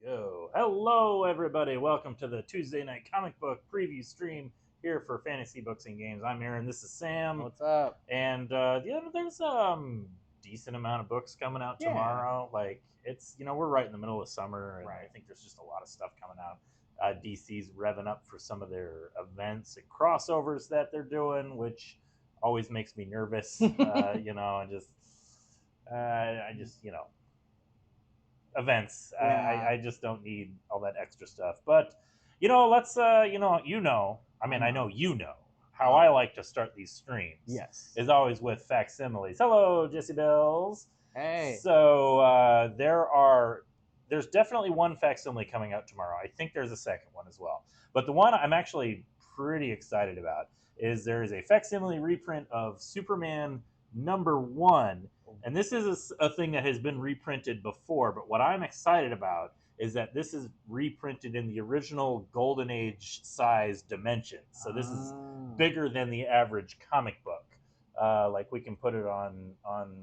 Go. Hello, everybody. Welcome to the Tuesday night comic book preview stream here for Fantasy Books and Games. I'm Aaron. This is Sam. What's up? And there's decent amount of books coming out Yeah. tomorrow. Like we're right in the middle of summer, and I Right. think there's just a lot of stuff coming out. DC's revving up for some of their events and crossovers that they're doing, which always makes me nervous. And I just events. Yeah. I just don't need all that extra stuff. But let's I mean, I know how I like to start these streams. Yes. Is always with facsimiles. Hello, Jesse Bills. Hey. So there's definitely one facsimile coming out tomorrow. I think there's a second one as well. But the one I'm actually pretty excited about is there is a facsimile reprint of Superman #1, and this is a thing that has been reprinted before. But what I'm excited about is that this is reprinted in the original Golden Age size dimensions. So this is bigger than the average comic book. Like we can put it on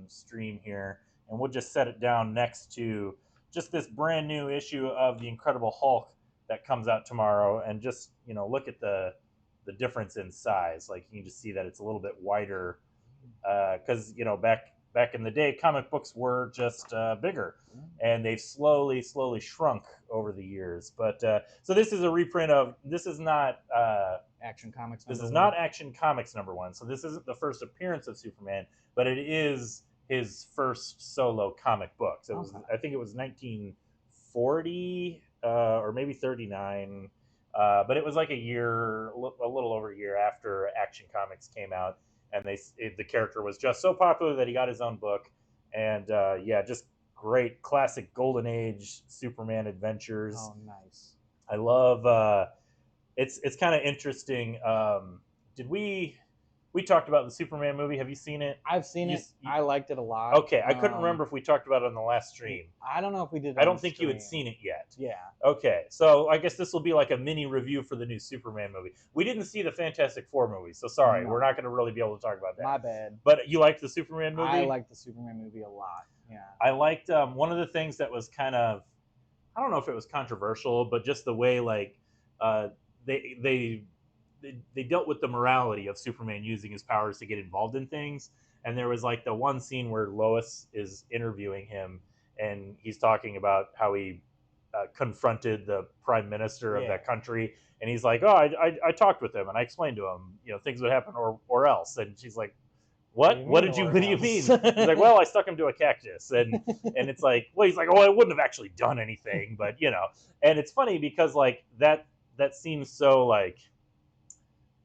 stream here, and we'll just set it down next to just this brand new issue of the Incredible Hulk that comes out tomorrow, and just look at the difference in size. Like you can just see that it's a little bit wider because back in the day, comic books were just bigger, and they've slowly shrunk over the years. But so this is a reprint of. This is not Action Comics. This is #1. not Action Comics #1. So this isn't the first appearance of Superman, but it is his first solo comic book. So it was, I think it was 1940 or maybe 39. But it was like a little over a year after Action Comics came out, and the character was just so popular that he got his own book, and just great classic Golden Age Superman adventures. Oh, nice. I love. It's kind of interesting. Did we talked about the Superman movie? Have you seen it? I've seen it. I liked it a lot. Okay, I couldn't remember if we talked about it on the last stream. I don't know if we did. I don't think you had seen it yet. Yeah. Okay, so I guess this will be like a mini review for the new Superman movie. We didn't see the Fantastic Four movie, so sorry, No. We're not going to really be able to talk about that. My bad. But you liked the Superman movie? I liked the Superman movie a lot. Yeah. I liked one of the things that was kind of, I don't know if it was controversial, but just the way like uh, they dealt with the morality of Superman using his powers to get involved in things. And there was like the one scene where Lois is interviewing him, and he's talking about how he confronted the prime minister of that country, and he's like, "Oh, I talked with him, and I explained to him, things would happen or else." And she's like, "What? What do you mean?" He's like, "Well, I stuck him to a cactus," and it's like, well, he's like, "Oh, I wouldn't have actually done anything," but and it's funny because like that seems so like,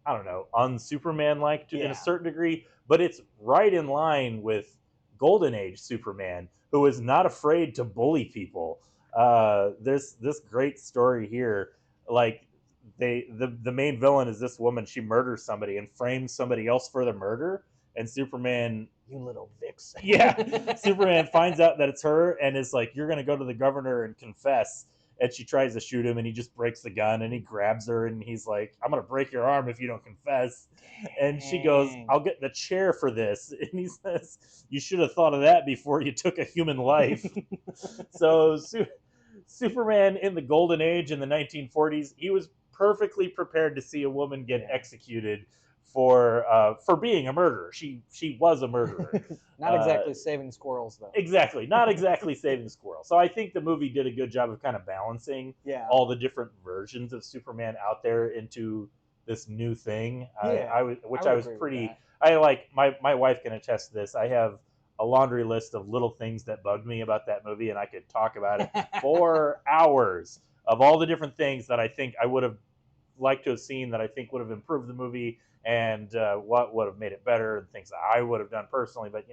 I don't know, un-Superman like in a certain degree, but it's right in line with Golden Age Superman, who is not afraid to bully people. There's this great story here, like the main villain is this woman. She murders somebody and frames somebody else for the murder, and Superman, you little vixen. Yeah, Superman finds out that it's her and is like, "You're gonna go to the governor and confess." And she tries to shoot him, and he just breaks the gun, and he grabs her, and he's like, "I'm gonna break your arm if you don't confess." And she goes, "I'll get the chair for this." And he says, "You should have thought of that before you took a human life." So Superman in the Golden Age in the 1940s, he was perfectly prepared to see a woman get executed for being a murderer. She was a murderer. Not exactly saving squirrels, though. Exactly, not exactly saving squirrels. So I think the movie did a good job of kind of balancing all the different versions of Superman out there into this new thing. I was pretty. I like my wife can attest to this. I have a laundry list of little things that bugged me about that movie, and I could talk about it for hours of all the different things that I think I would have liked to have seen, that I think would have improved the movie, and what would have made it better, and things that I would have done personally. But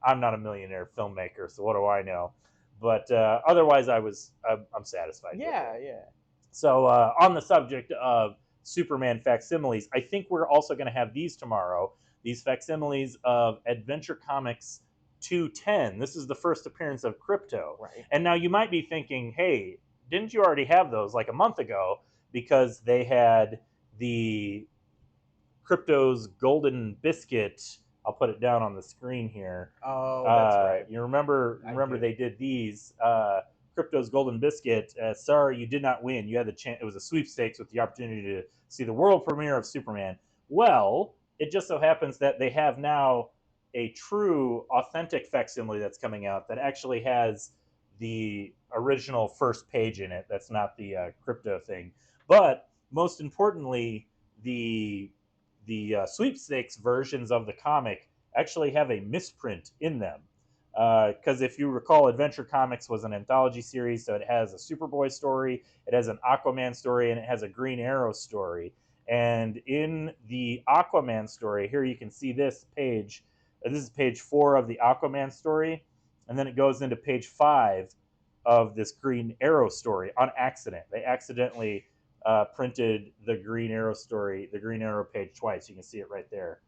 I'm not a millionaire filmmaker, so what do I know? But otherwise, I'm satisfied. Yeah. So on the subject of Superman facsimiles, I think we're also going to have these tomorrow. These facsimiles of Adventure Comics 210. This is the first appearance of Krypto. Right. And now you might be thinking, hey, didn't you already have those like a month ago? Because they had the Krypto's Golden Biscuit. I'll put it down on the screen here. Oh, that's right. You remember they did these. Crypto's Golden Biscuit. Sorry, you did not win. You had the chance. It was a sweepstakes with the opportunity to see the world premiere of Superman. Well, it just so happens that they have now a true, authentic facsimile that's coming out that actually has the original first page in it. That's not the Crypto thing. But most importantly, the sweepstakes versions of the comic actually have a misprint in them. Because if you recall, Adventure Comics was an anthology series, so it has a Superboy story, it has an Aquaman story, and it has a Green Arrow story. And in the Aquaman story, here you can see this page. This is page 4 of the Aquaman story, and then it goes into page 5 of this Green Arrow story on accident. They accidentally printed the Green Arrow story, the Green Arrow page twice. You can see it right there.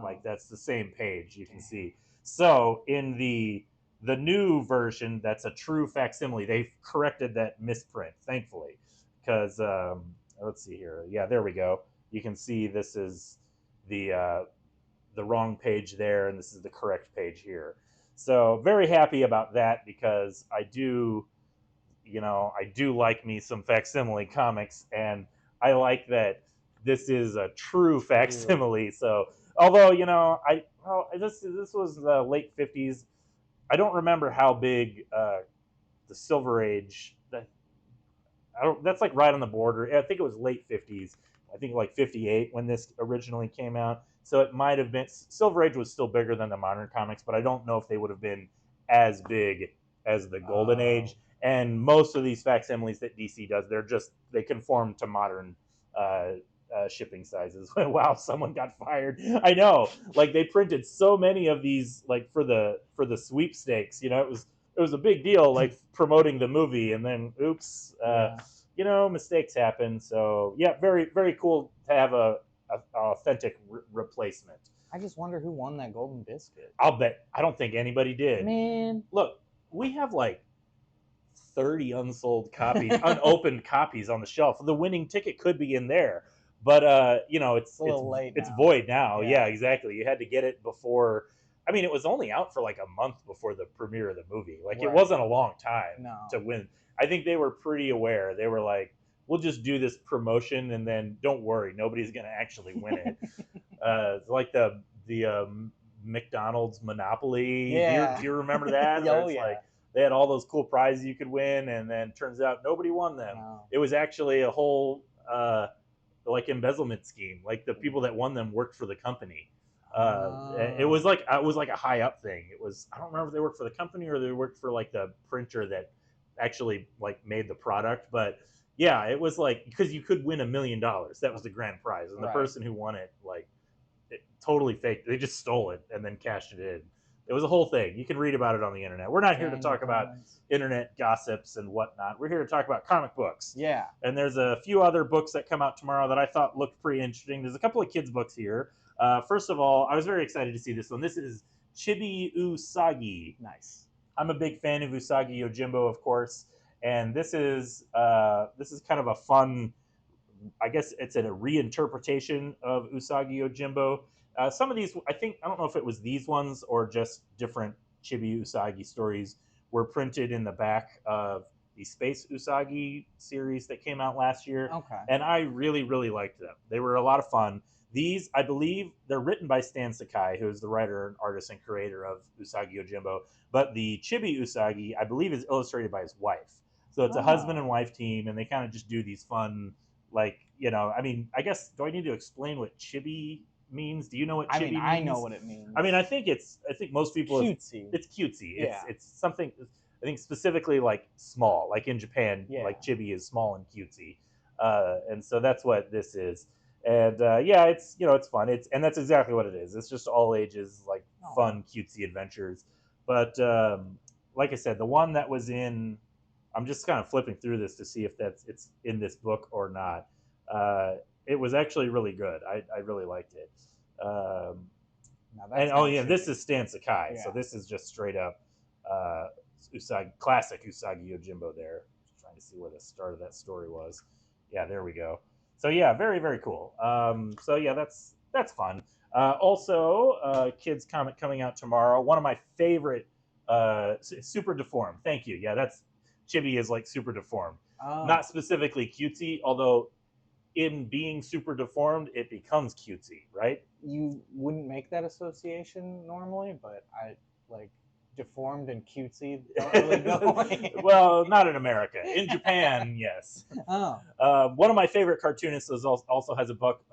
Like that's the same page. You can see. So in the new version, that's a true facsimile. They've corrected that misprint, thankfully, because let's see here. Yeah, there we go. You can see this is the wrong page there, and this is the correct page here. So very happy about that because I do like me some facsimile comics, and I like that this is a true facsimile. So although this was the late 50s, I don't remember how big the Silver Age. That's like right on the border. I think it was late 50s. I think like 58 when this originally came out. So it might have been Silver Age was still bigger than the modern comics, but I don't know if they would have been as big as the Golden Age. And most of these facsimiles that DC does, they conform to modern shipping sizes. Wow, someone got fired. I know. Like they printed so many of these, like for the sweepstakes. It was a big deal, like promoting the movie, and then oops, mistakes happen. So yeah, very very cool to have a authentic replacement. I just wonder who won that Golden Biscuit. I'll bet. I don't think anybody did. Man, look, we have like 30 unsold copies, unopened copies on the shelf. The winning ticket could be in there, but it's a little late. It's void now. Yeah, exactly. You had to get it before. I mean, it was only out for like a month before the premiere of the movie. Like it wasn't a long time to win. I think they were pretty aware. They were like, we'll just do this promotion, and then don't worry, nobody's going to actually win it. It's like the McDonald's Monopoly. Yeah. Do you remember that? Oh, yeah. Like, they had all those cool prizes you could win, and then turns out nobody won them. No. It was actually a whole like embezzlement scheme. Like the people that won them worked for the company. It was like a high up thing. It was, I don't remember if they worked for the company or they worked for like the printer that actually like made the product, but yeah, it was like because you could win $1 million. That was the grand prize, and the person who won it it totally faked. They just stole it and then cashed it in. It was a whole thing. You can read about it on the internet. We're not here to talk about internet gossips and whatnot. We're here to talk about comic books. Yeah. And there's a few other books that come out tomorrow that I thought looked pretty interesting. There's a couple of kids' books here. First of all, I was very excited to see this one. This is Chibi Usagi. Nice. I'm a big fan of Usagi Yojimbo, of course, and this is kind of a fun. I guess it's a reinterpretation of Usagi Yojimbo. Some of these, I don't know if it was these ones or just different Chibi Usagi stories, were printed in the back of the Space Usagi series that came out last year. Okay. And I really, really liked them. They were a lot of fun. These, I believe, they're written by Stan Sakai, who is the writer and artist and creator of Usagi Yojimbo. But the Chibi Usagi, I believe, is illustrated by his wife. So it's a husband and wife team, and they kind of just do these fun, like, I mean, I guess, do I need to explain what Chibi means? Do you know what Chibi means? I know what it means. I mean, I think most people cutesy. It's cutesy. Yeah. It's something, I think, specifically like small. Like in Japan, Yeah. like Chibi is small and cutesy. And so that's what this is. And yeah, it's it's fun. And that's exactly what it is. It's just all ages, like fun, cutesy adventures. But like I said, the one that was in, I'm just kind of flipping through this to see if it's in this book or not. It was actually really good. I really liked it. This is Stan Sakai. Yeah. So this is just straight up classic Usagi Yojimbo there. Just trying to see where the start of that story was. Yeah, there we go. So yeah, very, very cool. So yeah, that's fun. Also, kids comic coming out tomorrow. One of my favorite, Super Deformed. Thank you. Yeah, Chibi is like super deformed, Oh, not specifically cutesy, although in being super deformed, it becomes cutesy, right? you wouldn't make that association normally, but I like deformed and cutesy don't really go. Well, not in America. In Japan, yes. Oh, One of my favorite cartoonists also has a book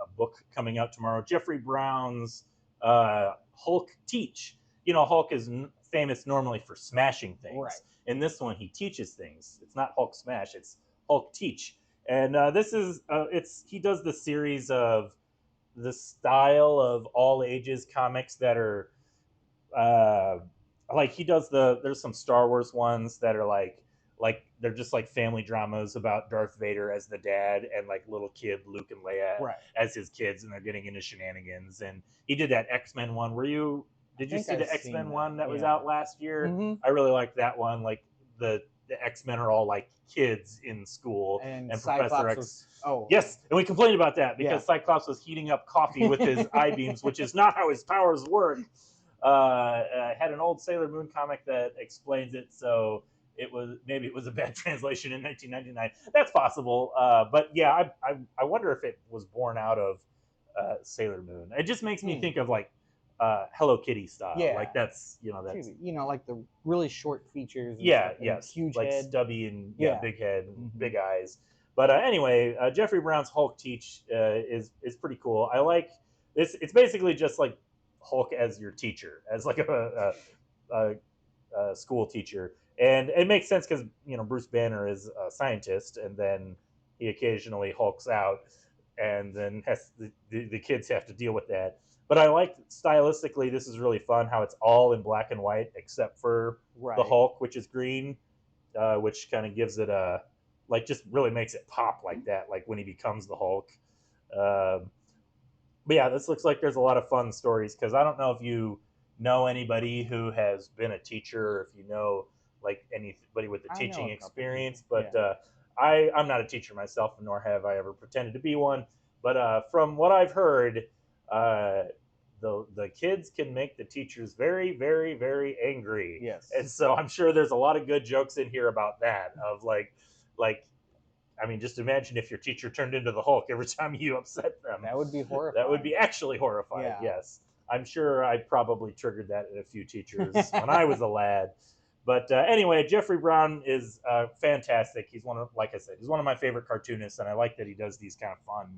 coming out tomorrow. Jeffrey Brown's Hulk Teach. You know, Hulk is famous normally for smashing things. Right. In this one, he teaches things. It's not Hulk Smash. It's Hulk Teach. And this is he does the series of the style of all ages comics that are uh, like he does there's some Star Wars ones that are like they're just like family dramas about Darth Vader as the dad and like little kid Luke and Leia right. as his kids, and they're getting into shenanigans. And he did that X-Men one. Did you see I've the seen X-Men that, one that was yeah. out last year? Hmm. I really liked that one. Like the X-Men are all like kids in school, And Professor Cyclops X. was Yes, and we complained about that because Yeah. Cyclops was heating up coffee with his eye beams, which is not how his powers work. Had an old Sailor Moon comic that explains it, so maybe it was a bad translation in 1999. That's possible, but yeah, I wonder if it was born out of Sailor Moon. It just makes me think of like Hello Kitty style. Yeah. Like that's you know, like the really short features. And yeah, stuff, and yes, huge like head. stubby and Yeah. big head, and Mhm. big eyes. But anyway, Jeffrey Brown's Hulk Teach is pretty cool. I like this. It's basically just like Hulk as your teacher, as like a school teacher, and it makes sense because Bruce Banner is a scientist, and then he occasionally hulks out, and then the kids have to deal with that. But I like stylistically, this is really fun how it's all in black and white except for Right. the Hulk, which is green, which kind of gives it a like just really makes it pop like that, like when he becomes the Hulk. But yeah, this looks like there's a lot of fun stories because I don't know if you know anybody who has been a teacher, or if you know like anybody with the I know teaching a couple experience. people, But yeah. I'm not a teacher myself, nor have I ever pretended to be one. But from what I've heard, uh, the kids can make the teachers very, very, very angry. Yes. And so I'm sure there's a lot of good jokes in here about that. Of like I mean, just imagine if your teacher turned into the Hulk every time you upset them. That would be horrifying. That would be actually horrifying. Yeah. Yes, I'm sure I probably triggered that in a few teachers when I was a lad. But anyway, Jeffrey Brown is fantastic. He's like I said, he's one of my favorite cartoonists, and I like that he does these kind of fun,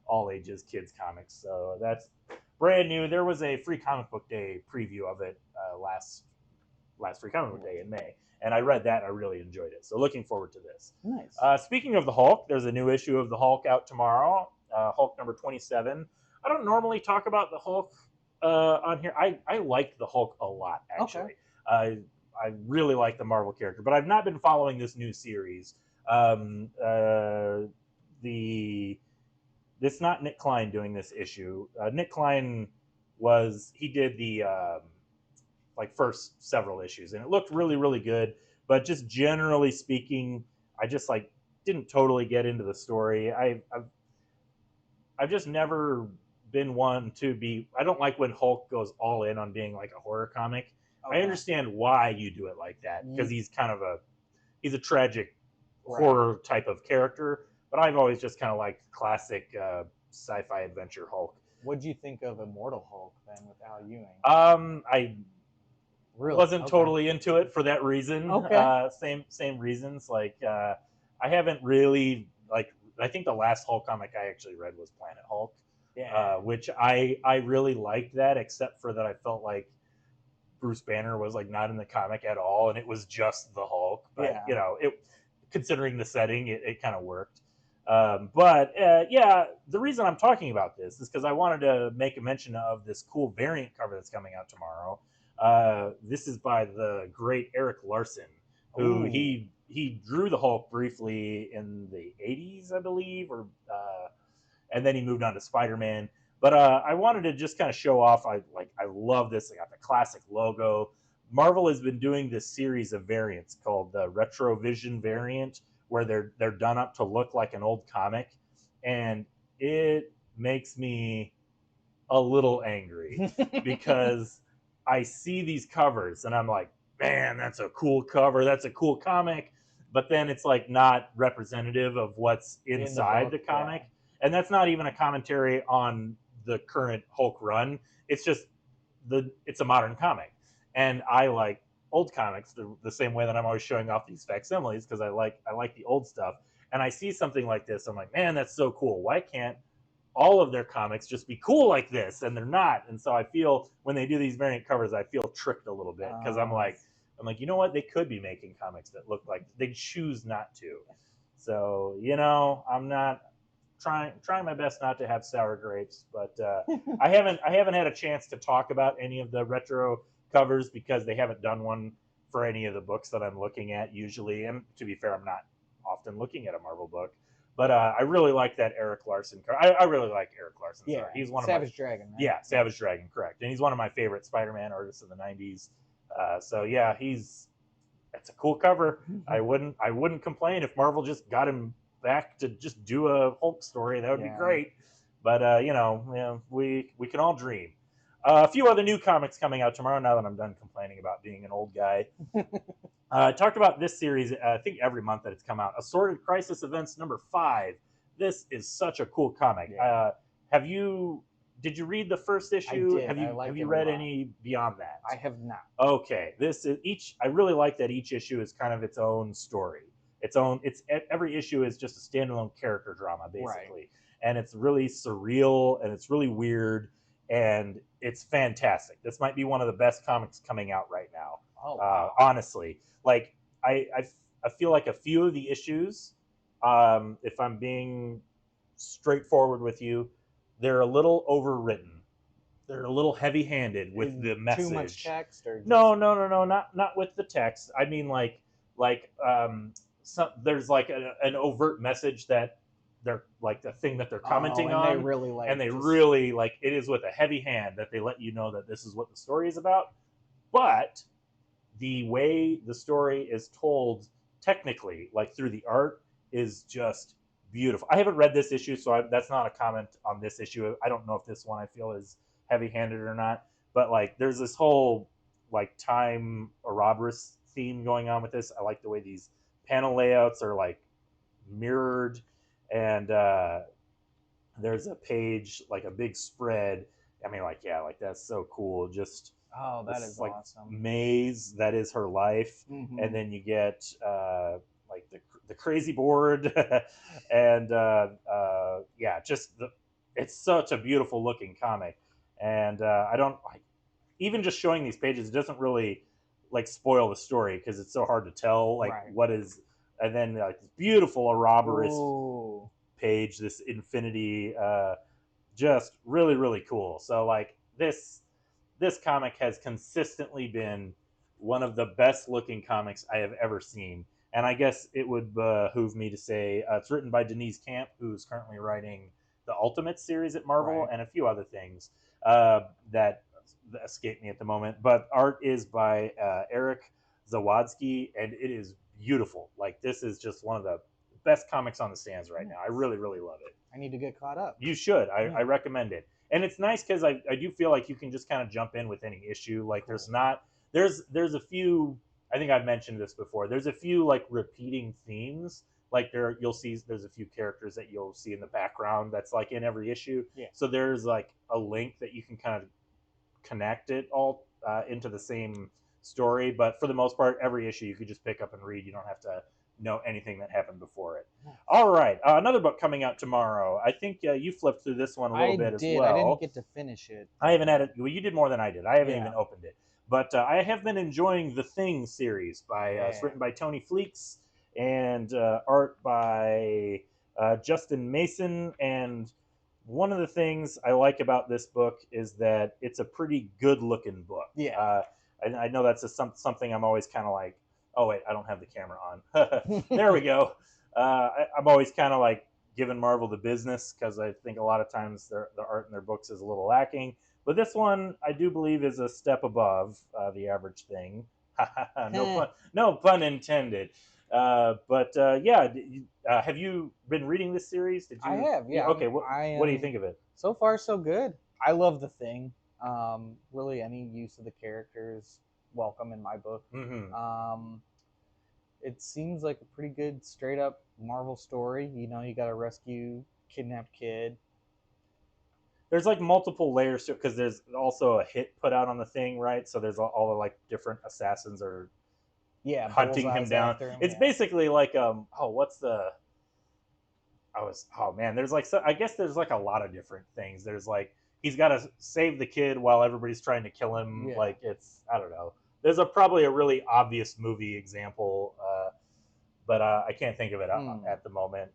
all ages kids comics. So that's brand new. There was a free comic book day preview of it last free comic book day in May, and I read that and I really enjoyed it. So looking forward to this. Nice. Speaking of the Hulk, there's a new issue of the Hulk out tomorrow. Hulk number 27. I don't normally talk about the Hulk on here. I like the Hulk a lot, actually. Okay. I really like the Marvel character, but I've not been following this new series. It's not Nick Klein doing this issue. Nick Klein he did the like first several issues, and it looked really, really good. But just generally speaking, I just like didn't totally get into the story. I've just never been one to be. I don't like when Hulk goes all in on being like a horror comic. Okay. I understand why you do it like that because he's kind of he's a tragic Right. horror type of character. But I've always just kind of liked classic sci-fi adventure Hulk. What'd you think of Immortal Hulk then with Al Ewing? I Really? wasn't Okay. totally into it for that reason. Okay. Same reasons. Like I haven't really like. I think the last Hulk comic I actually read was Planet Hulk, Yeah. which I really liked that, except for that I felt like Bruce Banner was like not in the comic at all, and it was just the Hulk. But Yeah. Considering the setting, it kind of worked. But the reason I'm talking about this is because I wanted to make a mention of this cool variant cover that's coming out tomorrow. This is by the great Eric Larson, who Ooh. he drew the Hulk briefly in the 80s, I believe, and then he moved on to Spider-Man. But I wanted to just kind of show off. I love this. I got the classic logo. Marvel has been doing this series of variants called the Retrovision variant, where they're done up to look like an old comic, and it makes me a little angry because I see these covers and I'm like, man, that's a cool cover, that's a cool comic, but then it's like not representative of what's In the inside the book, yeah. comic. And that's not even a commentary on the current Hulk run. It's just it's a modern comic. And I like old comics the same way that I'm always showing off these facsimiles because I like the old stuff. And I see something like this, I'm like, man, that's so cool. Why can't all of their comics just be cool like this? And they're not. And so I feel when they do these variant covers, I feel tricked a little bit because I'm like, you know what? They could be making comics that look like they choose not to. So I'm not trying my best not to have sour grapes, but I haven't had a chance to talk about any of the retro covers because they haven't done one for any of the books that I'm looking at usually. And to be fair, I'm not often looking at a Marvel book. But I really like that Eric Larson cover. I really like Eric Larson. Yeah, He's one Savage of Dragon. Right? Yeah, Savage Dragon, correct. And he's one of my favorite Spider-Man artists of the '90s. So yeah, it's a cool cover. I wouldn't complain if Marvel just got him back to just do a Hulk story. That would be great. But we can all dream. A few other new comics coming out tomorrow. Now that I'm done complaining about being an old guy, I talked about this series. I think every month that it's come out. Assorted Crisis Events #5. This is such a cool comic. Yeah. Did you read the first issue? I did. Have you read any beyond that? I have not. Okay, I really like that each issue is kind of its own story. Every issue is just a standalone character drama basically. Right. And it's really surreal and it's really weird and it's fantastic. This might be one of the best comics coming out right now. Oh, wow. Honestly, like I feel like a few of the issues, if I'm being straightforward with you, they're a little overwritten. They're a little heavy-handed with the message. Too much text, or just... No, not with the text. I mean, there's like an overt message that they're like the thing that they're commenting on. They really like, and they really like it is with a heavy hand that they let you know that this is what the story is about. But the way the story is told, technically, like through the art, is just beautiful. I haven't read this issue, so that's not a comment on this issue. I don't know if this one I feel is heavy-handed or not, but like there's this whole like time Ouroboros theme going on with this. I like the way these panel layouts are like mirrored, and there's a page, like a big spread. I mean, like, yeah, like that's so cool. Just that is like awesome. maze that is her life, and then you get like the crazy board, and yeah, it's such a beautiful looking comic, and I don't like even just showing these pages. It doesn't really like spoil the story because it's so hard to tell like what is, and then like this beautiful Ouroboros page, this infinity, just really really cool. So like this comic has consistently been one of the best looking comics I have ever seen. And I guess it would behoove me to say it's written by Denise Camp, who's currently writing the Ultimate series at Marvel and a few other things that escape me at the moment. But art is by Eric Zawadzki, and it is beautiful. Like, this is just one of the best comics on the stands right now. I really, really love it. I need to get caught up. You should. I recommend it. And it's nice because I do feel like you can just kind of jump in with any issue. Like there's a few, I think I've mentioned this before. There's a few like repeating themes. Like there's a few characters that you'll see in the background that's like in every issue. Yeah. So there's like a link that you can kind of connect it all into the same story. But for the most part, every issue you could just pick up and read. You don't have to know anything that happened before it. All right, another book coming out tomorrow. I think you flipped through this one a little bit as well. I didn't get to finish it. I haven't had it. Well, you did more than I did. I haven't even opened it. But I have been enjoying the Thing series it's written by Tony Fleecs and art by Justin Mason. And one of the things I like about this book is that it's a pretty good-looking book. Yeah. I know that's something I'm always kind of like, oh, wait, I don't have the camera on. There we go. I'm always kind of like giving Marvel the business because I think a lot of times the art in their books is a little lacking. But this one, I do believe, is a step above the average Thing. No pun intended. But yeah, have you been reading this series? I have, yeah. Okay, what do you think of it? So far, so good. I love the Thing. Really, any use of the characters welcome in my book. it seems like a pretty good straight up Marvel story. You know, you got to rescue kidnapped kid. There's like multiple layers to it because there's also a hit put out on the thing, right? So there's all the like different assassins are Yeah, hunting him Bullseye's down. after him. It's Yeah. basically like what's the oh man, there's like I guess there's like a lot of different things. There's like he's got to save the kid while everybody's trying to kill him. Yeah. Like it's I don't know. There's probably a really obvious movie example, but I can't think of it at the moment.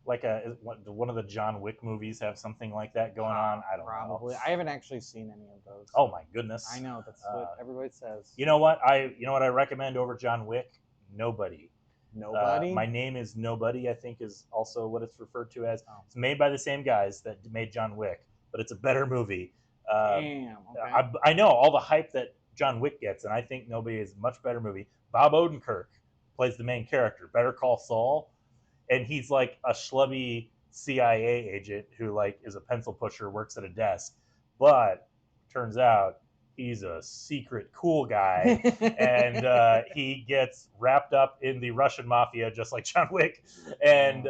One of the John Wick movies have something like that going on. I don't Probably. know. I haven't actually seen any of those. Oh my goodness! I know that's what everybody says. You know what I recommend over John Wick? Nobody. Nobody. My Name is Nobody, I think, is also what it's referred to as. Oh. It's made by the same guys that made John Wick, but it's a better movie. Damn. Okay. I know all the hype that John Wick gets, and I think Nobody is a much better movie. Bob Odenkirk plays the main character, Better Call Saul, and he's like a schlubby CIA agent who like is a pencil pusher, works at a desk, but turns out he's a secret cool guy, and he gets wrapped up in the Russian mafia just like John Wick, and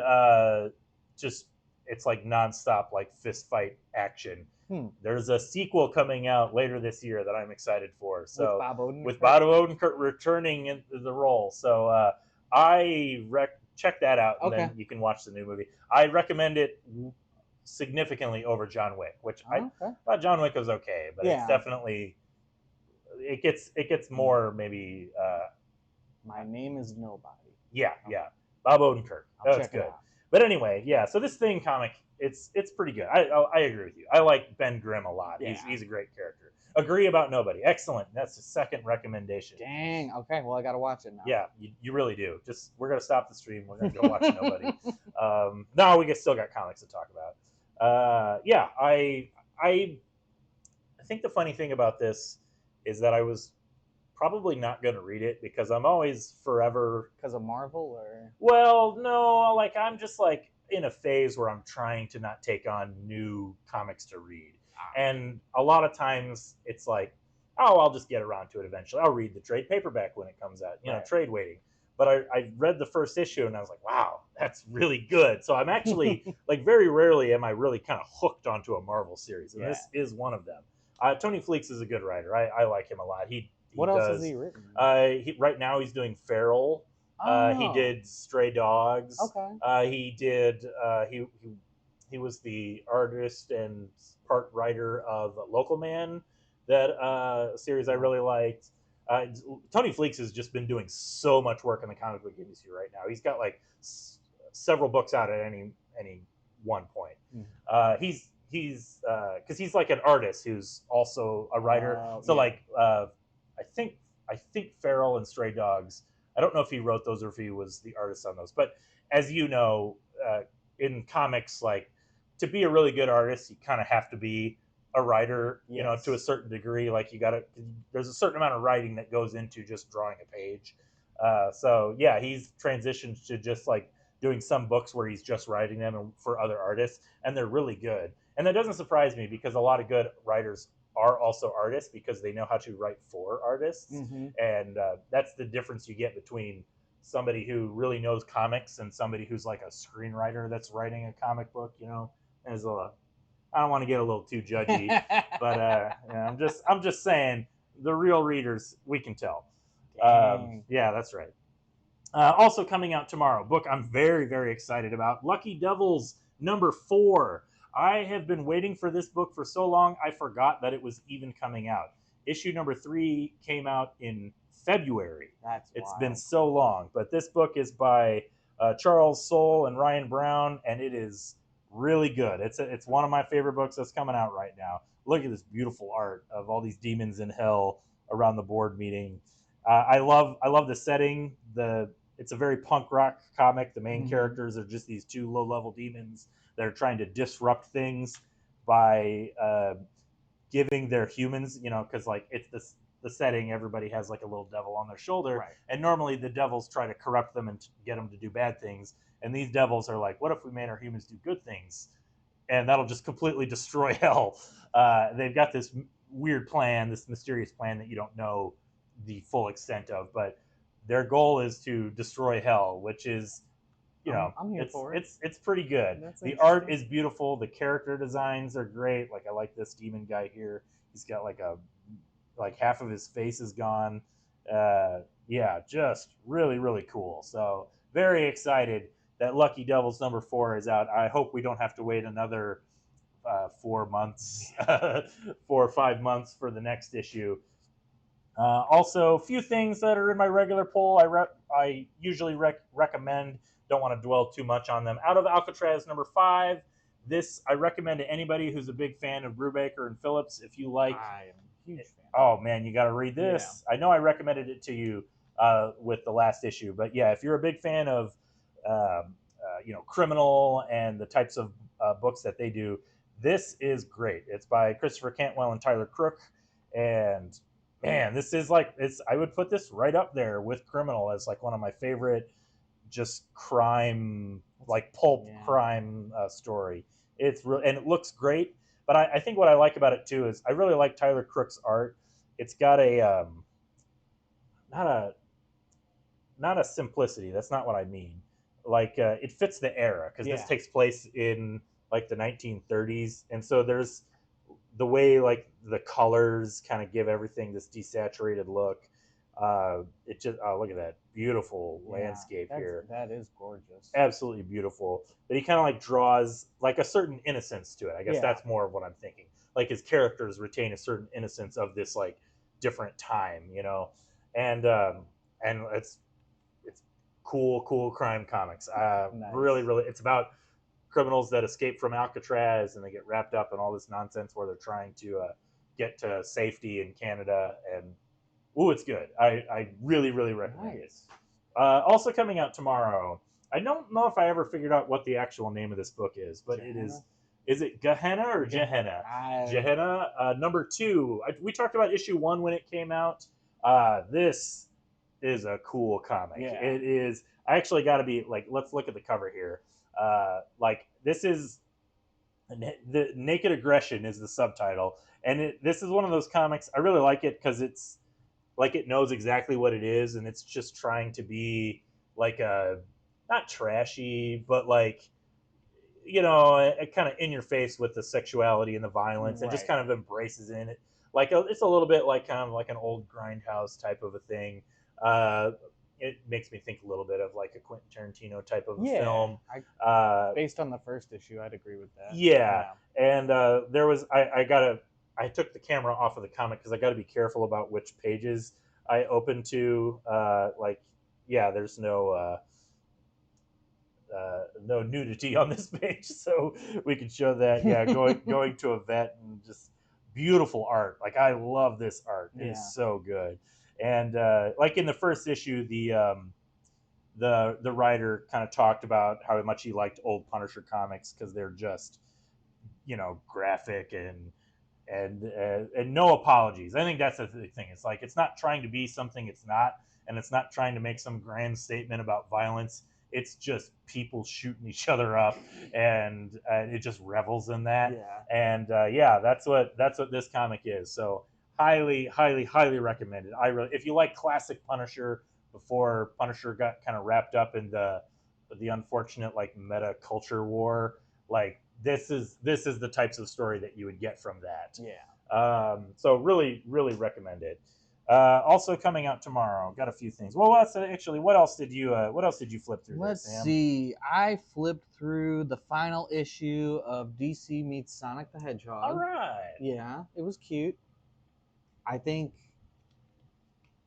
just it's like nonstop like fist fight action. There's a sequel coming out later this year that I'm excited for. So with Bob Odenkirk returning into the role, so check that out, and then you can watch the new movie. I recommend it significantly over John Wick, which I thought John Wick was okay, but it's definitely it gets more maybe. My Name is Nobody. Yeah, Bob Odenkirk. That's good. But anyway, yeah. So this Thing comic, it's pretty good. I agree with you. I like Ben Grimm a lot. Yeah. He's a great character. Agree about Nobody. Excellent. That's the second recommendation. Dang. Okay. Well, I got to watch it now. Yeah, you really do. We're gonna stop the stream. We're gonna go watch Nobody. No, we still got comics to talk about. Yeah, I think the funny thing about this is that I was probably not going to read it because I'm always forever because of Marvel or well, no, like I'm just like in a phase where I'm trying to not take on new comics to read. And a lot of times it's like, oh, I'll just get around to it eventually. I'll read the trade paperback when it comes out, you know, trade waiting. But I read the first issue and I was like, wow, that's really good. So I'm actually like very rarely am I really kind of hooked onto a Marvel series. And this is one of them. Tony Fleecs is a good writer. I like him a lot. What else has he written? Right now he's doing Feral. He did Stray Dogs. Okay. He did. He was the artist and part writer of Local Man, that series I really liked. Tony Fleecs has just been doing so much work in the comic book industry right now. He's got like several books out at any one point. He's because he's like an artist who's also a writer. So like I think Feral and Stray Dogs. I don't know if he wrote those or if he was the artist on those. But as you know, in comics, like to be a really good artist, you kind of have to be a writer, you know, to a certain degree. Like there's a certain amount of writing that goes into just drawing a page. So yeah, he's transitioned to just like doing some books where he's just writing them for other artists, and they're really good. And that doesn't surprise me because a lot of good writers are also artists because they know how to write for artists. And that's the difference you get between somebody who really knows comics and somebody who's like a screenwriter that's writing a comic book. You know, I don't want to get a little too judgy, but yeah, I'm just saying the real readers, we can tell. Yeah, that's right. Also coming out tomorrow, book I'm very, very excited about, Lucky Devils #4. I have been waiting for this book for so long, I forgot that it was even coming out. Issue #3 came out in February. It's been so long. But this book is by Charles Soule and Ryan Brown, and it is really good. It's one of my favorite books that's coming out right now. Look at this beautiful art of all these demons in hell around the board meeting. I love the setting. It's a very punk rock comic. The main characters are just these two low-level demons that are trying to disrupt things by giving their humans, you know, because like it's the setting, everybody has like a little devil on their shoulder, and normally the devils try to corrupt them and get them to do bad things, and these devils are like, what if we made our humans do good things, and that'll just completely destroy hell. They've got this weird plan, this mysterious plan that you don't know the full extent of, but their goal is to destroy hell, which is, I'm here for it. it's pretty good. That's The art interesting. is beautiful. The character designs are great. Like I like this demon guy here. He's got like half of his face is gone. Yeah, just really really cool. So very excited that Lucky Devils #4 is out. I hope we don't have to wait another 4 months, 4 or 5 months for the next issue. Also, a few things that are in my regular poll I usually recommend. Don't want to dwell too much on them. Out of Alcatraz #5, this I recommend to anybody who's a big fan of Brubaker and Phillips. If you like, I am a huge fan. oh man, you got to read this. I know I recommended it to you with the last issue, but yeah, if you're a big fan of Criminal and the types of books that they do, this is great. It's by Christopher Cantwell and Tyler Crook, and man, this is like it's. I would put this right up there with Criminal as like one of my favorite, just crime, like pulp crime story. It's real and it looks great. But I think what I like about it too is I really like Tyler Crook's art. It's got a not a not a simplicity. That's not what I mean. Like it fits the era because this takes place in like the 1930s, and so there's the way like the colors kind of give everything this desaturated look. It just look at that beautiful landscape here. That is gorgeous. Absolutely beautiful. But he kind of like draws like a certain innocence to it. I guess that's more of what I'm thinking. Like his characters retain a certain innocence of this like different time, and it's cool crime comics. Nice. Really, it's about criminals that escape from Alcatraz and they get wrapped up in all this nonsense where they're trying to get to safety in Canada. And it's good. I really recommend it. Also coming out tomorrow. I don't know if I ever figured out what the actual name of this book is, but Gehenna? It is. Is it Gehenna or Gehenna? Gehenna, #2. We talked about issue 1 when it came out. This is a cool comic. Yeah. It is. I actually got to be like, let's look at the cover here. Like this is the Naked Aggression is the subtitle, and this is one of those comics. I really like it because it's like it knows exactly what it is, and it's just trying to be like a not trashy, but like kind of in your face with the sexuality and the violence, and just kind of embraces in it. Like it's a little bit like kind of like an old Grindhouse type of a thing. It makes me think a little bit of like a Quentin Tarantino type of film. Based on the first issue, I'd agree with that. Yeah. And there was I took the camera off of the comic because I got to be careful about which pages I open to. There's no nudity on this page, so we can show that. Yeah, going to a vet and just beautiful art. Like I love this art. It's so good. And like in the first issue, the writer kind of talked about how much he liked old Punisher comics because they're just graphic and no apologies. I think that's the thing. It's like it's not trying to be something it's not, and it's not trying to make some grand statement about violence. It's just people shooting each other up, and it just revels in that. Yeah. And that's what this comic is. So highly recommended. If you like classic Punisher before Punisher got kind of wrapped up in the unfortunate like meta culture war, like this is the types of story that you would get from that. Yeah. So really recommend it. Also coming out tomorrow. Got a few things. Well, actually, what else did you flip through? Let's there, Sam? see. I flipped through the final issue of DC meets Sonic the Hedgehog. All right. Yeah, it was cute. I think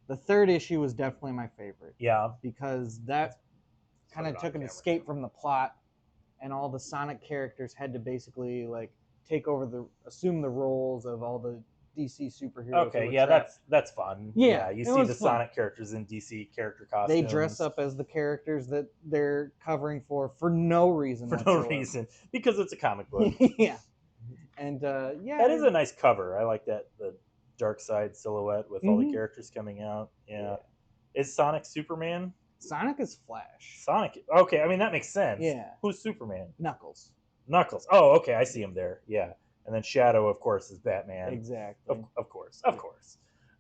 the third issue was definitely my favorite. Yeah. Because that kind of took an escape from the plot, and all the Sonic characters had to basically like assume the roles of all the DC superheroes. Okay, yeah, that's fun. Yeah, you see the Sonic characters in DC character costumes. They dress up as the characters that they're covering for no reason. For no reason, because it's a comic book. Yeah, and that is a nice cover. I like that, the dark side silhouette with all the characters coming out. Yeah. Is Sonic Superman? Sonic is Flash. Sonic. Okay, I mean that makes sense. Yeah. Who's Superman? Knuckles. Knuckles. Oh, okay, I see him there. Yeah. And then Shadow, of course, is Batman. Exactly. Of course.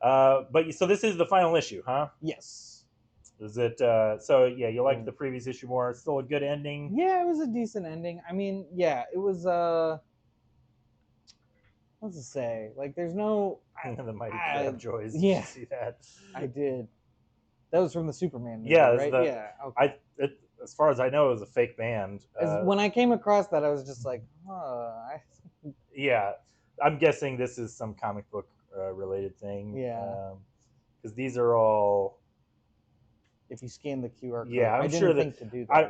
But so this is the final issue, huh? Yes. Is it so? Yeah, you liked the previous issue more. It's still a good ending. Yeah, it was a decent ending. I mean, yeah, it was. What's to say? Like, there's no. The Mighty Crab Joys. Did Yeah, you see that? I did. That was from the Superman movie, Yeah, right? Yeah. Okay. As far as I know, it was a fake band. When I came across that, I was just like, yeah, I'm guessing this is some comic book related thing. Yeah. Because these are all. If you scan the QR code, Yeah, I didn't think to do that.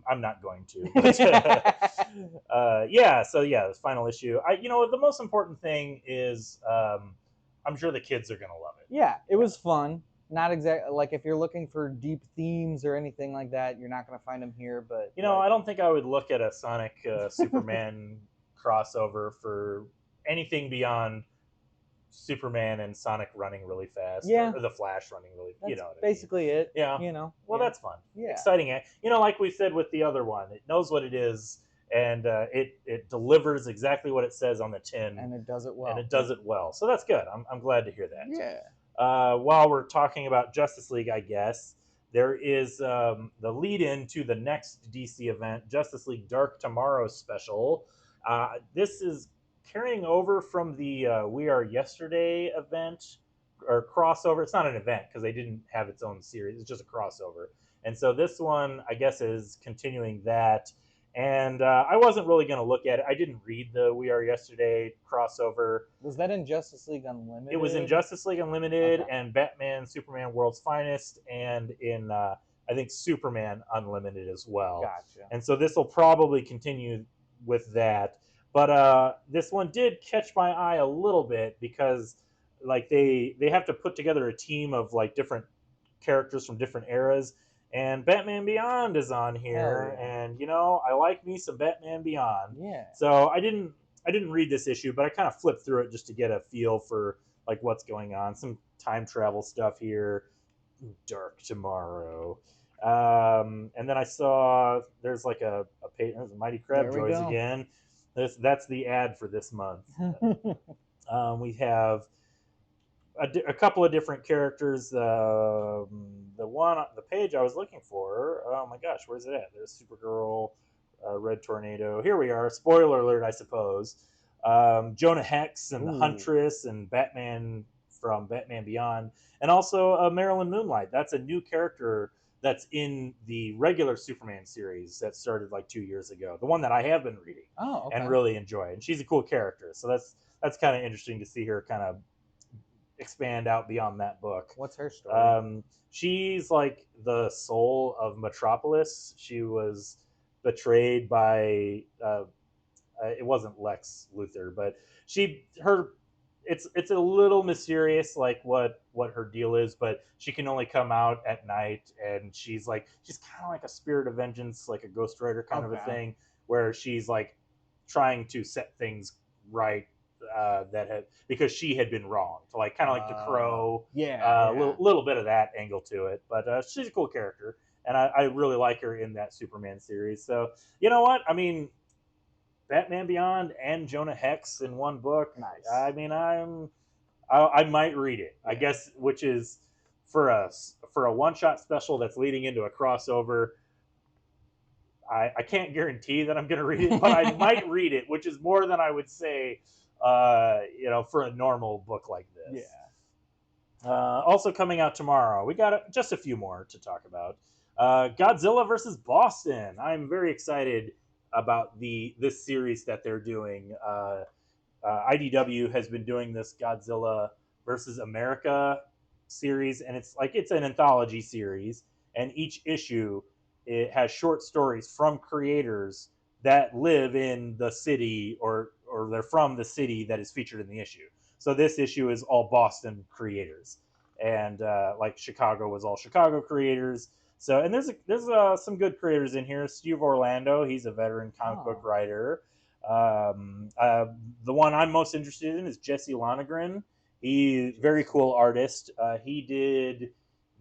I'm not going to. But, yeah. So yeah, this final issue. The most important thing is, I'm sure the kids are gonna love it. Yeah, it was fun. Not exactly like if you're looking for deep themes or anything like that, you're not gonna find them here. But I don't think I would look at a Sonic Superman crossover for anything beyond Superman and Sonic running really fast. Yeah. Or the Flash running really. That's basically it. Yeah. Well, that's fun. Yeah. Exciting. Like we said with the other one, it knows what it is, and it delivers exactly what it says on the tin, and it does it well. So that's good. I'm glad to hear that. Yeah. While we're talking about Justice League, I guess there is the lead-in to the next DC event, Justice League Dark Tomorrow special. This is carrying over from the We Are Yesterday event or crossover. It's not an event because they didn't have its own series. It's just a crossover. And so this one, I guess, is continuing that. And I wasn't really going to look at it. I didn't read the We Are Yesterday crossover. Was that in Justice League Unlimited? It was in Justice League Unlimited and Batman, Superman, World's Finest, and in, I think, Superman Unlimited as well. Gotcha. And so this will probably continue with that. But this one did catch my eye a little bit because like they have to put together a team of like different characters from different eras, and Batman Beyond is on here. And I like me some Batman Beyond. Yeah. So I didn't read this issue, but I kind of flipped through it just to get a feel for like what's going on. Some time travel stuff here. Dark Tomorrow. And then I saw there's like a page. There's Mighty Crab Joys again. That's the ad for this month. We have a couple of different characters. The page I was looking for. Oh my gosh, where's it at? There's Supergirl, Red Tornado. Here we are. Spoiler alert, I suppose. Jonah Hex and the Huntress and Batman from Batman Beyond, and also Marilyn Moonlight. That's a new character that's in the regular Superman series that started like 2 years ago. The one that I have been reading and really enjoy. And she's a cool character. So that's kind of interesting to see her kind of expand out beyond that book. What's her story? She's like the soul of Metropolis. She was betrayed by it wasn't Lex Luthor, but it's a little mysterious like what her deal is, but she can only come out at night, and she's kind of like a spirit of vengeance, like a Ghost Rider kind of a thing, where she's like trying to set things right because she had been wronged, like kind of like the Crow. Little bit of that angle to it, but she's a cool character, and I really like her in that Superman series. So you know what I mean, Batman Beyond and Jonah Hex in one book. Nice. I mean, I might read it. I guess, which is for a one-shot special that's leading into a crossover. I can't guarantee that I'm going to read it, but I might read it, which is more than I would say, for a normal book like this. Yeah. Also coming out tomorrow, we got just a few more to talk about. Godzilla versus Boston. I'm very excited about this series that they're doing. IDW has been doing this Godzilla versus America series, and it's an anthology series, and each issue it has short stories from creators that live in the city or they're from the city that is featured in the issue. So this issue is all Boston creators, and like Chicago was all Chicago creators. So, and there's some good creators in here. Steve Orlando, he's a veteran comic book writer. The one I'm most interested in is Jesse Lonergan. He's a very cool artist. He did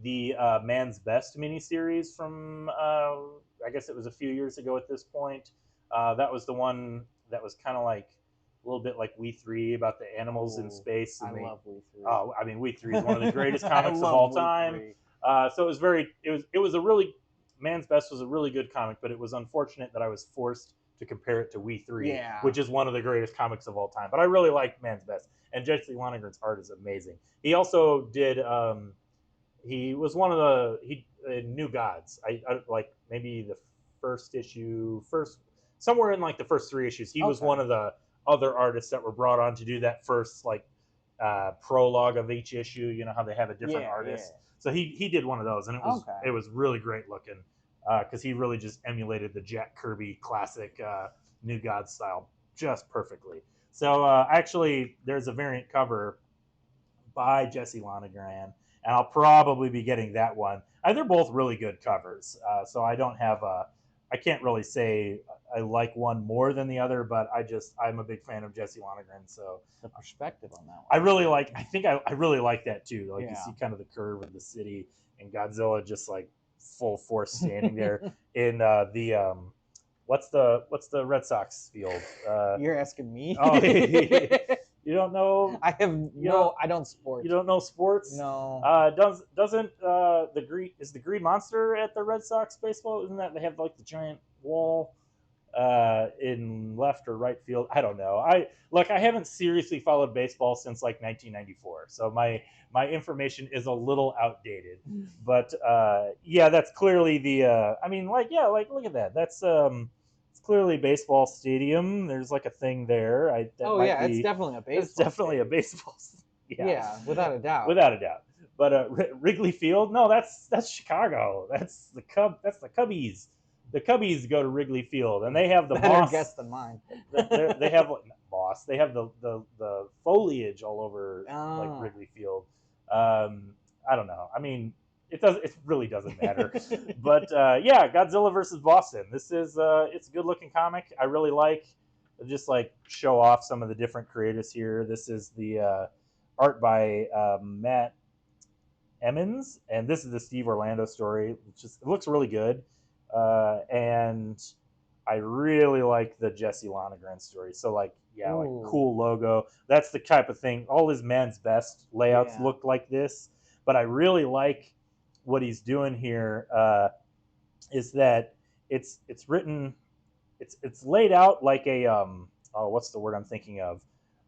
the Man's Best miniseries from, I guess it was a few years ago at this point. That was the one that was kind of like a little bit like We Three about the animals in space. And I love We Three. Oh, I mean, We Three is one of the greatest comics of all time. So it was a really Man's Best was a really good comic, but it was unfortunate that I was forced to compare it to We Three, Yeah. which is one of the greatest comics of all time. But I really like Man's Best, and Jesse Lonergan's art is amazing. He also did. He was one of the New Gods. I like maybe the first issue, first somewhere in like the first 3 issues. He was Okay. one of the other artists that were brought on to do that first like prologue of each issue. You know how they have a different artist. So he did one of those, and it was really great looking because he really just emulated the Jack Kirby classic New Gods style just perfectly. So actually, there's a variant cover by Jesse Lonergan, and I'll probably be getting that one. They're both really good covers, so I don't have a. I can't really say I like one more than the other, but I'm a big fan of Jesse Lonergan, so the perspective on that one. I really like. I think I really like that too. Like you see kind of the curve of the city and Godzilla just like full force standing there in the what's the Red Sox field? You're asking me. Oh, you don't know? I don't sports. You don't know sports? No. Doesn't the Green Monster at the Red Sox baseball? Isn't that they have like the giant wall in left or right field? I don't know. I haven't seriously followed baseball since like 1994, so my information is a little outdated. But yeah, that's clearly the. Look at that. That's it's clearly a baseball stadium. There's like a thing there. It's definitely a baseball. It's definitely a baseball. Yeah, without a doubt. Without a doubt. But Wrigley Field, no, that's Chicago. That's the Cubbies. The Cubbies go to Wrigley Field, and they have the moss. Guess than mine. They have moss. They have the foliage all over like Wrigley Field. I don't know. I mean, it really doesn't matter. But yeah, Godzilla versus Boston. This is it's a good looking comic. I really like just like show off some of the different creators here. This is the art by Matt Emmons, and this is the Steve Orlando story. It looks really good, and I really like the Jesse Lonergan story. So like, yeah, like cool logo. That's the type of thing. All his Man's Best layouts look like this, but I really like what he's doing here. Is that it's written, it's laid out like a what's the word I'm thinking of,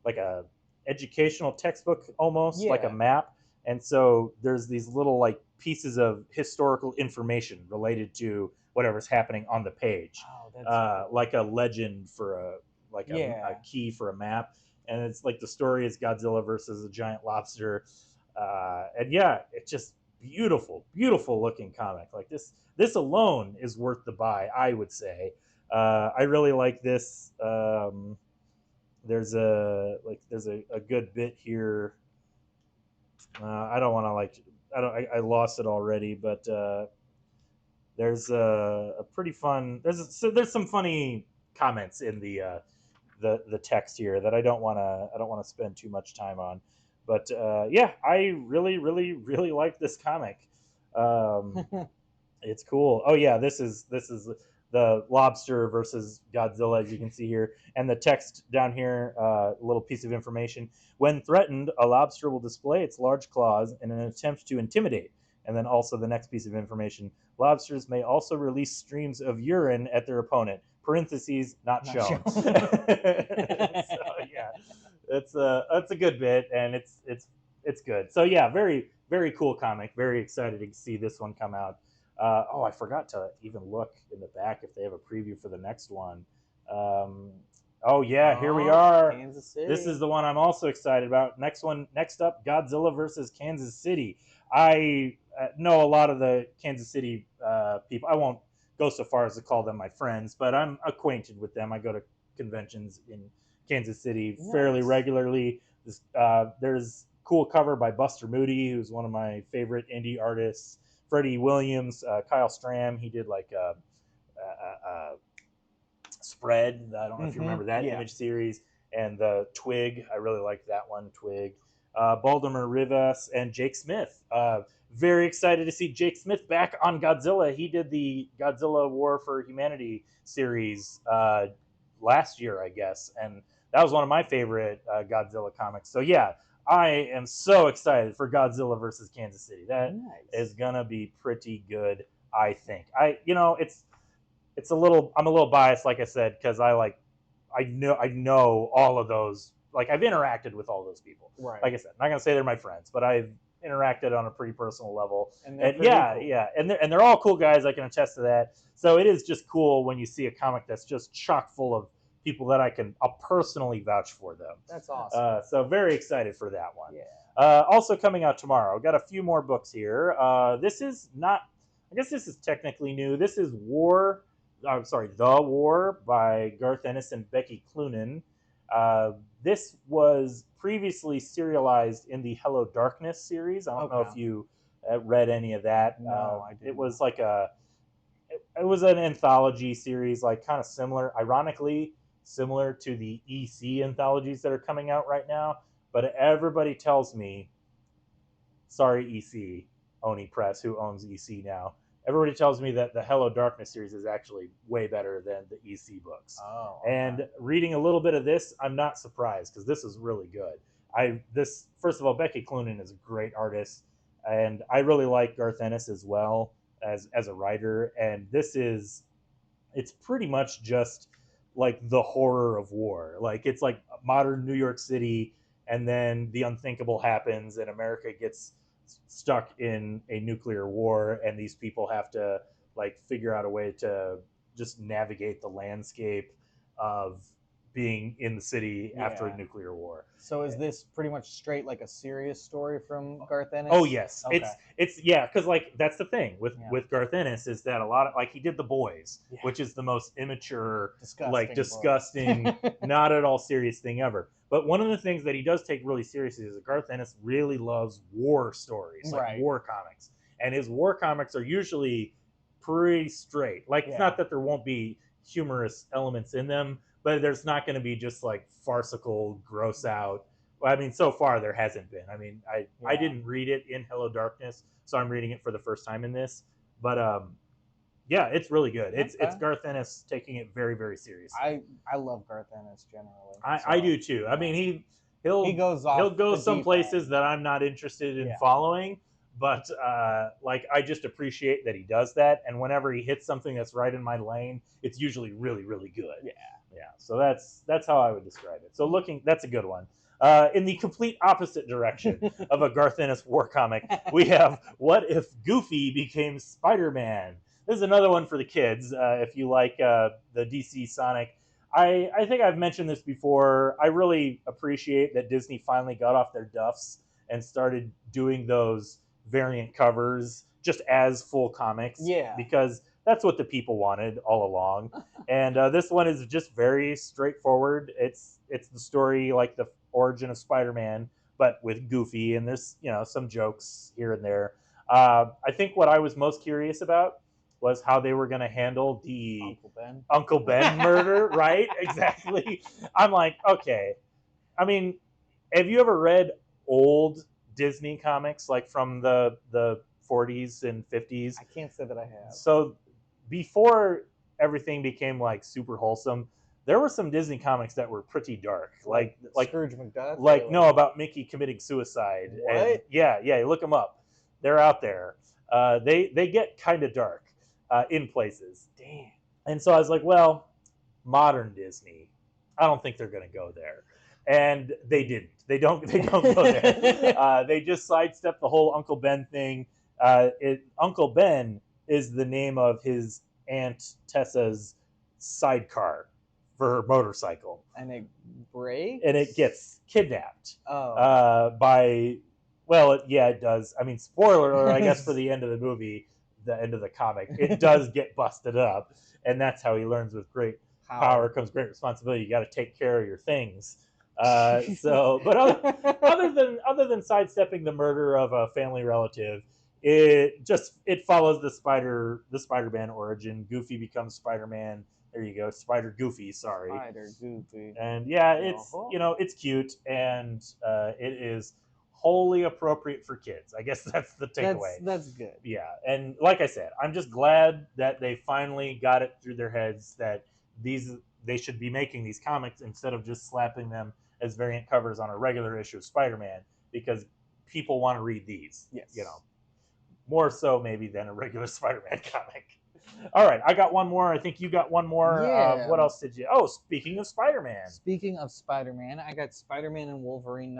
like a educational textbook almost, like a map. And so there's these little like pieces of historical information related to whatever's happening on the page, like a legend for a key for a map. And it's like the story is Godzilla versus a giant lobster, and yeah, it's just beautiful looking comic. Like this alone is worth the buy, I would say. I really like this. There's a good bit here. I don't want to I lost it already, but there's a pretty fun. There's some funny comments in the text here that I don't want to spend too much time on. But yeah, I really like this comic. It's cool. Oh yeah, this is the lobster versus Godzilla, as you can see here. And the text down here, a little piece of information. When threatened, a lobster will display its large claws in an attempt to intimidate. And then also the next piece of information. Lobsters may also release streams of urine at their opponent. Parentheses, not shown. So yeah, that's a good bit, and it's good. So yeah, very cool comic. Very excited to see this one come out. I forgot to even look in the back if they have a preview for the next one. Here we are. Kansas City. This is the one I'm also excited about. Next up, Godzilla versus Kansas City. I know a lot of the Kansas City people. I won't go so far as to call them my friends, but I'm acquainted with them. I go to conventions in Kansas City fairly regularly. There's cool cover by Buster Moody, who's one of my favorite indie artists. Freddie Williams, Kyle Stram, he did like a Spread. I don't know if you remember that image series. And the Twig, I really like that one, Twig. Baldomir Rivas and Jake Smith. Very excited to see Jake Smith back on Godzilla. He did the Godzilla War for Humanity series last year, I guess. And that was one of my favorite Godzilla comics. So yeah, I am so excited for Godzilla versus Kansas City. That Nice. is gonna be pretty good, I think. It's a little, I'm a little biased, like I said, because I know all of those. Like, I've interacted with all those people. Right. Like I said, I'm not gonna say they're my friends, but I've interacted on a pretty personal level. And yeah, cool. yeah, and they're all cool guys. I can attest to that. So it is just cool when you see a comic that's just chock full of people that I'll personally vouch for them. That's awesome. So very excited for that one. Yeah. Also coming out tomorrow. Got a few more books here. This is not. I guess this is technically new. This is War. I'm sorry, The War by Garth Ennis and Becky Cloonan. This was previously serialized in the Hello Darkness series. I don't know if you read any of that. No, I didn't. It was like it was an anthology series, like kind of similar, ironically similar to the EC anthologies that are coming out right now. But everybody tells me, sorry, EC, Oni Press, who owns EC now. Everybody tells me that the Hello Darkness series is actually way better than the EC books. Oh, okay. And reading a little bit of this, I'm not surprised because this is really good. First of all, Becky Cloonan is a great artist, and I really like Garth Ennis as well as a writer. And it's pretty much just like the horror of war. Like, it's like modern New York City, and then the unthinkable happens, and America gets stuck in a nuclear war, and these people have to like figure out a way to just navigate the landscape of being in the city after a nuclear war. So is this pretty much straight like a serious story from Garth Ennis? Oh yes, okay. It's yeah, because like that's the thing with Garth Ennis is that a lot of, like, he did The Boys, which is the most immature, disgusting, not at all serious thing ever. But one of the things that he does take really seriously is that Garth Ennis really loves war stories, like war comics, and his war comics are usually pretty straight. Like, it's not that there won't be humorous elements in them, but there's not going to be just like farcical, gross out. Well, I mean, so far there hasn't been. I mean, I didn't read it in Hello Darkness, so I'm reading it for the first time in this. But yeah, it's really good. It's Garth Ennis taking it very, very seriously. I love Garth Ennis generally. I do too. I mean, he'll go some places that I'm not interested in following, but like, I just appreciate that he does that. And whenever he hits something that's right in my lane, it's usually really, really good. Yeah. So that's how I would describe it. So that's a good one. In the complete opposite direction of a Garth Ennis war comic, we have What If Goofy Became Spider-Man? This is another one for the kids. If you like the DC Sonic, I think I've mentioned this before. I really appreciate that Disney finally got off their duffs and started doing those variant covers just as full comics. Yeah. Because that's what the people wanted all along. And this one is just very straightforward. It's the story, like the origin of Spider-Man, but with Goofy, and there's some jokes here and there. I think what I was most curious about was how they were going to handle the Uncle Ben murder, right? Exactly. I'm like, okay. I mean, have you ever read old Disney comics, like from the 40s and 50s? I can't say that I have. So before everything became like super wholesome, there were some Disney comics that were pretty dark, like Scrooge McDuck. Like, no, about Mickey committing suicide. What? And yeah, look them up. They're out there. They get kind of dark in places. Damn. And so I was like, well, modern Disney, I don't think they're going to go there. And they didn't. They don't go there. They just sidestepped the whole Uncle Ben thing. Uncle Ben is the name of his Aunt Tessa's sidecar for her motorcycle. And it breaks? And it gets kidnapped. Oh. It does. I mean, spoiler alert, I guess, for the end of the movie, the end of the comic, it does get busted up. And that's how he learns, with great power comes great responsibility. You got to take care of your things. But other than sidestepping the murder of a family relative, it follows the Spider-Man origin. Goofy becomes Spider-Man. There you go, Spider Goofy. Sorry, Spider Goofy. And yeah, it's cute, and it is wholly appropriate for kids. I guess that's the takeaway. That's good. Yeah, and like I said, I'm just glad that they finally got it through their heads that they should be making these comics instead of just slapping them as variant covers on a regular issue of Spider-Man because people want to read these. Yes. More so maybe than a regular Spider-Man comic. All right, I got one more. I think you got one more. Yeah. What else did you? Oh, speaking of Spider-Man. Speaking of Spider-Man, I got Spider-Man and Wolverine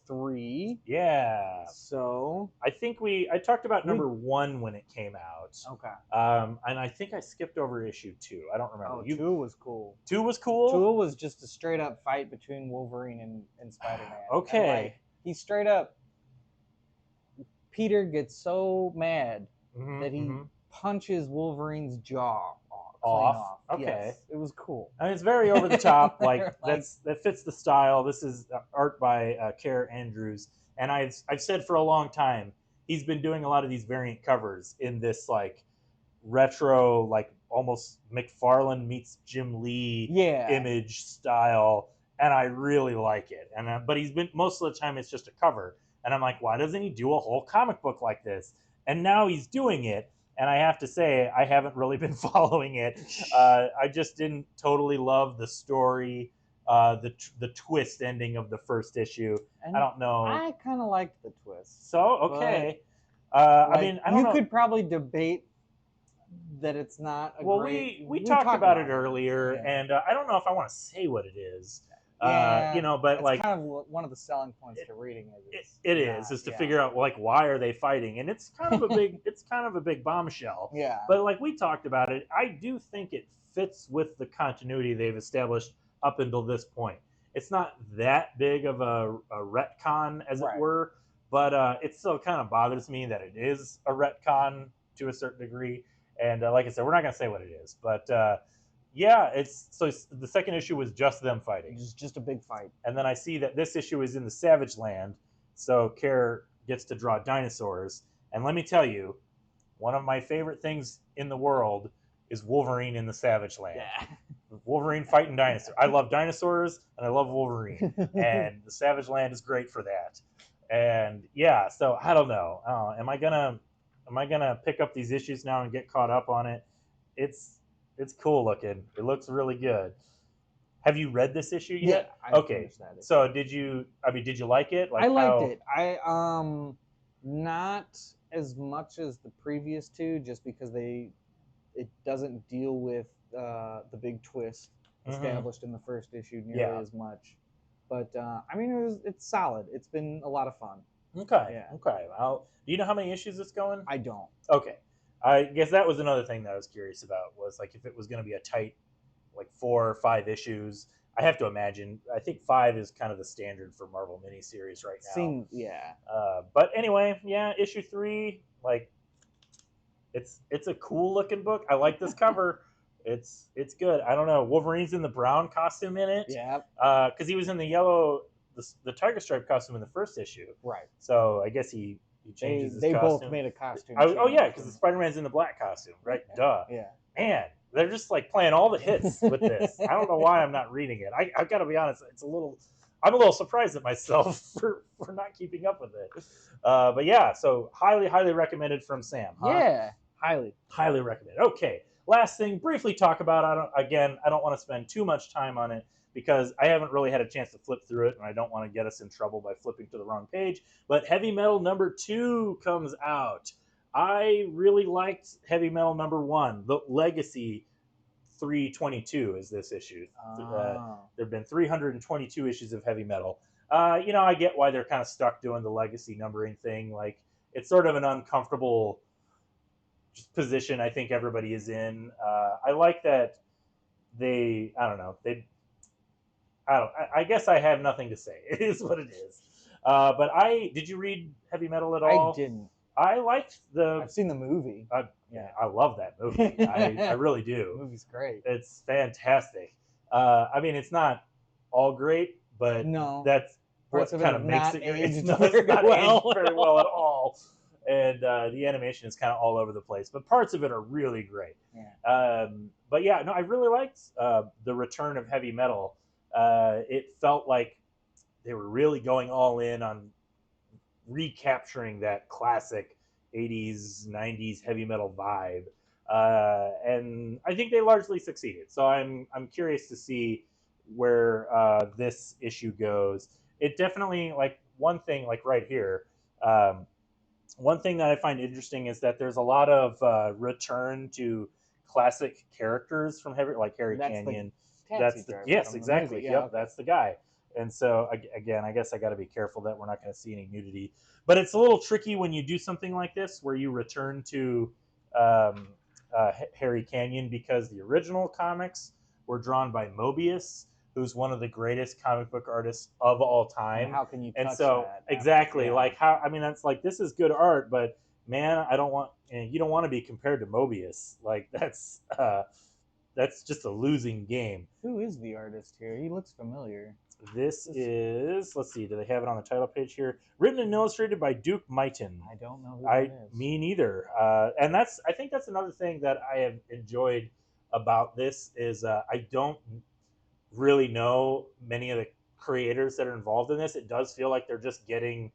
#3. Yeah. So I think I talked about #1 when it came out. Okay. And I think I skipped over issue 2. I don't remember. Oh, 2 was cool. 2 was cool? 2 was just a straight up fight between Wolverine and Spider-Man. Okay. And, he straight up. Peter gets so mad that he punches Wolverine's jaw off. Okay. Yes, it was cool. I mean, it's very over the top. That fits the style. This is art by Kara Andrews, and I've said for a long time he's been doing a lot of these variant covers in this retro, almost McFarlane meets Jim Lee image style, and I really like it. And but he's been most of the time it's just a cover, and I'm like, why doesn't he do a whole comic book like this? And now he's doing it. And I have to say, I haven't really been following it. I just didn't totally love the story, the twist ending of the first issue. And I don't know. I kind of liked the twist. So, okay. I mean, I don't know. You could probably debate that it's not a great... we talked about it earlier, and I don't know if I want to say what it is. But it's kind of one of the selling points to reading it. It is to figure out why are they fighting, and it's kind of a big bombshell. Yeah. But we talked about it, I do think it fits with the continuity they've established up until this point. It's not that big of a retcon, as it were, but it still kind of bothers me that it is a retcon to a certain degree. And like I said, we're not going to say what it is, but. The second issue was just them fighting. It was just a big fight. And then I see that this issue is in the Savage Land, so Kara gets to draw dinosaurs. And let me tell you, one of my favorite things in the world is Wolverine in the Savage Land. Yeah. Wolverine fighting dinosaurs. I love dinosaurs, and I love Wolverine. And the Savage Land is great for that. And so I don't know. Am I gonna pick up these issues now and get caught up on it? It's cool looking. It looks really good. Have you read this issue yet? Yeah. Okay. So did you like it? I liked it. I not as much as the previous two, just because it doesn't deal with the big twist established in the first issue nearly as much. But I mean, it's solid. It's been a lot of fun. Okay. Yeah. Okay. Well, do you know how many issues it's going? I don't. Okay. I guess that was another thing that I was curious about, was if it was going to be a tight 4 or 5 issues. I have to imagine. I think 5 is kind of the standard for Marvel miniseries right now. But anyway, issue 3, it's a cool looking book. I like this cover. It's good. I don't know. Wolverine's in the brown costume in it. Yeah. Because he was in the yellow, the tiger stripe costume in the first issue. Right. So I guess he changes his they costume. both made a costume. Because the Spider-Man's in the black costume, right? Yeah. Duh. Yeah. Man, they're just playing all the hits with this. I don't know why I'm not reading it. I've got to be honest. I'm a little surprised at myself for not keeping up with it. But so highly recommended from Sam. Huh? Yeah, highly recommended. Okay, last thing, briefly talk about. I don't want to spend too much time on it, because I haven't really had a chance to flip through it, and I don't want to get us in trouble by flipping to the wrong page. But Heavy Metal #2 comes out. I really liked Heavy Metal #1. The Legacy 322 is this issue. There have been 322 issues of Heavy Metal. I get why they're kind of stuck doing the Legacy numbering thing. It's sort of an uncomfortable position I think everybody is in. I like that I guess I have nothing to say. It is what it is. But did you read Heavy Metal at all? I didn't. I liked I've seen the movie. I love that movie. I really do. The movie's great. It's fantastic. I mean, it's not all great, but that's what kind of makes it. It's not aged very well at all. And the animation is kind of all over the place, but parts of it are really great. Yeah. I really liked the return of Heavy Metal. It felt like they were really going all in on recapturing that classic 80s, 90s heavy metal vibe. And I think they largely succeeded. So I'm curious to see where this issue goes. It definitely, like, one thing, like right here. Um, One thing that I find interesting is that there's a lot of return to classic characters from Heavy, like Harry That's the Canyon. taxi That's the, driver yes, from the movie. exactly. Yeah, Yep, okay. that's the guy. And so again, I guess I got to be careful that we're not going to see any nudity. But it's a little tricky when you do something like this, where you return to um, Harry Canyon, because the original comics were drawn by Mobius, who's one of the greatest comic book artists of all And time. how can you And touch so that? exactly, Yeah. like, how, I mean, that's like, this is good art, but man, I don't want, you don't want to be compared to Mobius. Like, that's just a losing game. Who is the artist here? He looks familiar. This is, let's see, do they have it on the title page here? Written and illustrated by Duke Mighton. I don't know who that is. Me neither. And I think that's another thing that I have enjoyed about this is I don't really know many of the creators that are involved in this. It does feel like they're just getting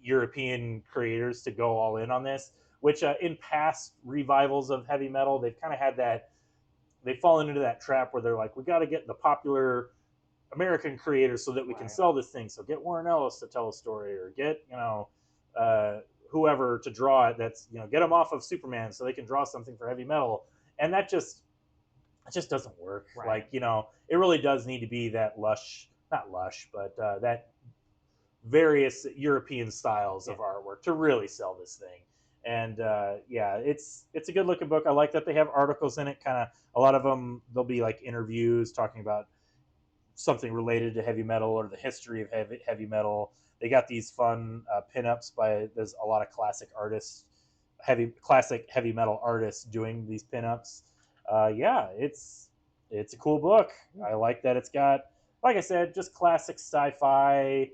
European creators to go all in on this, which in past revivals of heavy metal, they've kind of had that, they've fallen into that trap where they're like, we got to get the popular American creators so that we can Right. sell this thing. So get Warren Ellis to tell a story, or get, uh, whoever to draw it. That's, get them off of Superman so they can draw something for heavy metal. And that just, it just doesn't work. Right. Like, it really does need to be that lush, not lush, but that various European styles of artwork to really sell this thing. And yeah, it's a good looking book. I like that they have articles in it. Kind of a lot of them, there'll be like interviews talking about something related to heavy metal or the history of heavy metal. They got these fun pinups by, there's a lot of classic artists, classic heavy metal artists doing these pinups. Yeah, it's a cool book. I like that it's got, like I said, just classic sci-fi,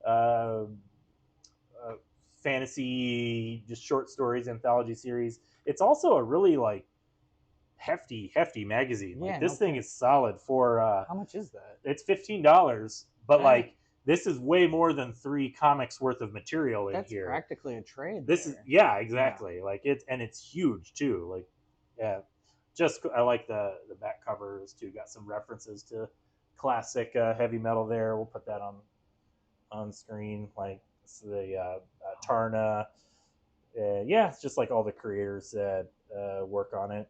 uh, uh, fantasy, just short stories, anthology series. It's also a really like hefty magazine. Yeah, Like, this no thing kidding. is solid for How much is that? it's $15, but Eh. like, this is way more than 3 comics worth of material in That's here. practically a trade. This there. is, yeah, exactly. Like, it's huge too. Like, yeah, just, I like the back covers too. Got some references to classic heavy metal there. We'll put that on screen. Like, it's the Tarna. Yeah, it's just like all the creators that work on it.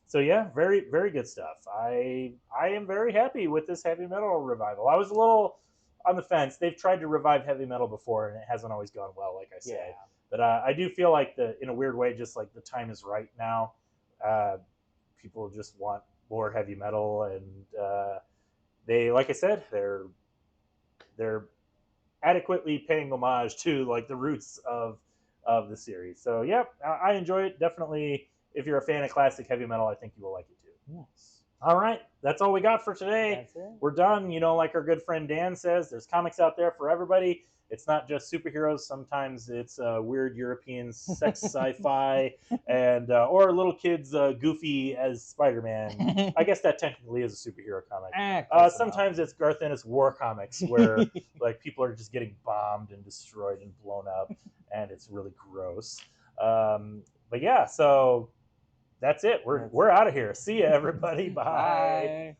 So yeah, very good stuff. I am very happy with this heavy metal revival. I was a little on the fence. They've tried to revive heavy metal before, and it hasn't always gone well, like I said. Yeah. But I do feel like, in a weird way, just like the time is right now. Uh, People just want more heavy metal, and they, like I said, they're adequately paying homage to like the roots of the series. So yep, I enjoy it. Definitely, if you're a fan of classic heavy metal, I think you will like it too. Yes. All right, that's all we got for today. That's it. We're done. Like our good friend Dan says, there's comics out there for everybody. It's not just superheroes. Sometimes it's weird European sex sci-fi, and or little kids goofy as Spider-Man. I guess that technically is a superhero comic. Sometimes it's Garth Ennis war comics, where like people are just getting bombed and destroyed and blown up, and it's really gross. But yeah, so that's it. We're out of here. See ya, everybody. Bye. Bye.